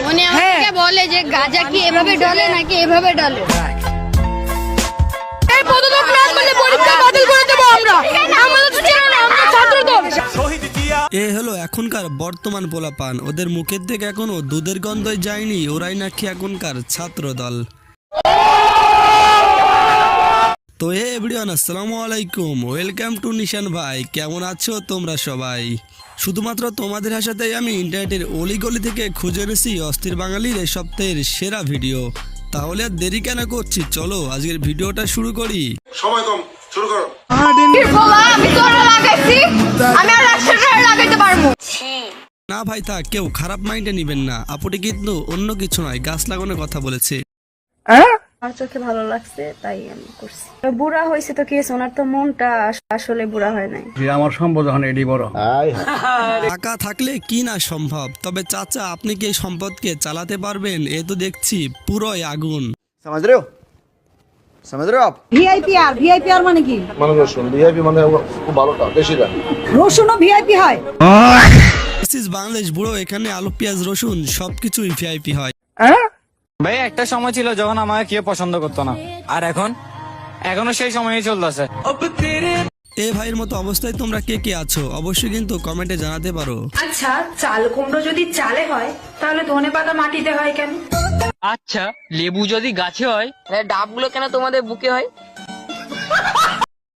উনি আমাকে বলে যে গাঁজা কি এভাবে ডলে নাকি এভাবে ডলে। এই পদত্যাগ না করলে পরীক্ষা বাতিল করে দেব আমরা। আমাদের তো চেনো না, আমরা ছাত্র দল। এ হলো এখনকার বর্তমান পোলাপান, ওদের মুখের থেকে এখনো দুধের গন্ধই যায়নি, ওরাই নাকি এখনকার ছাত্র দল। তো এভরিওয়ান, আসসালামু আলাইকুম, ওয়েলকাম টু নিশান ভাই। কেমন আছো তোমরা সবাই? শুধুমাত্র তোমাদের হাসাতেই আমি ইন্টারনেটের অলিগলি থেকে খুঁজে এনেছি অস্থির বাঙালির এই সপ্তাহের সেরা ভিডিও। তাহলে আর দেরি কেন করছি, চলো আজকের ভিডিওটা শুরু করি। সময় কম, শুরু করো। আমি তোরা লাগাইছি, আমি আর 100 টাকা লাগাইতে পারবো। না ভাই থাক, কেউ খারাপ মাইন্ডে নিবেন না, আপুটি কিন্তু অন্য কিছু নয়, গাছ লাগানোর কথা বলেছে। আমার চোখে ভালো লাগছে তাই আমি করছি। বুড়া হয়েছে তো কি হয়েছে, ওনার তো মনটা আসলে বুড়া হয় নাই। আমার সম্পদ এখন এডি বড়। টাকা থাকলে কি না সম্ভব, তবে চাচা আপনি কি এই সম্পদকে চালাতে পারবেন? এ তো দেখছি পুরোই আগুন। समझ रहे हो? समझ रहे हो आप? ভিআইপি আর মানে কি? মানে রসুন ভিআইপি মানে খুব ভালোটা, বেশি দাম। রসুনও ভিআইপি হয়? দিস ইজ বাংলাদেশ বুড়ো, এখানে আলু পেঁয়াজ রসুন সবকিছুই ভিআইপি হয়। ভাই একটা সময় ছিল যখন আমাকে কেউ পছন্দ করতো না, আর এখনো সেই সময়ই চলতেছে। এ ভাইয়ের মতো অবস্থায় তোমরা কে কে আছো অবশ্যই কিন্তু কমেন্টে জানাতে পারো। আচ্ছা, চাল কুমড়ো যদি চালে হয় তাহলে ধনেপাতা মাটিতে হয় কেন? আচ্ছা, লেবু যদি গাছে হয়, ডাবগুলো কেন তোমাদের বুকে হয়?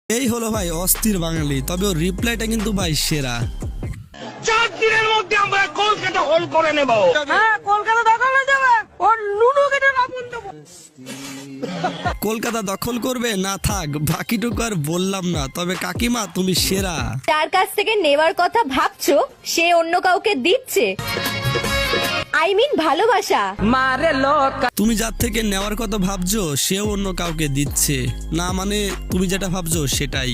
এই হলো ভাই অস্থির বাঙালি, তবে ওর রিপ্লাইটা কিন্তু ভাই সেরা। কলকাতা দখল করবে না, থাক বাকিটুকু আর বললাম না, তবে কাকিমা তুমি সেরা। যার কাছ থেকে নেওয়ার কথা ভাবছো সে অন্য কাউকে দিচ্ছে, আই মিন ভালোবাসা। তুমি যার থেকে নেওয়ার কথা ভাবছো সেও অন্য কাউকে দিচ্ছে না, মানে তুমি যেটা ভাবছো সেটাই।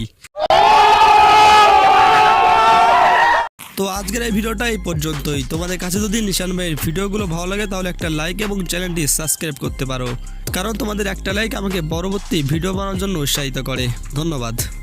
তো আজকের এই ভিডিওটা এই পর্যন্তই। তোমাদের কাছে যদি নিশান ভাইয়ের ভিডিওগুলো ভালো লাগে তাহলে একটা লাইক এবং চ্যানেলটি সাবস্ক্রাইব করতে পারো, কারণ তোমাদের একটা লাইক আমাকে পরবর্তী ভিডিও বানানোর জন্য উৎসাহিত করে। ধন্যবাদ।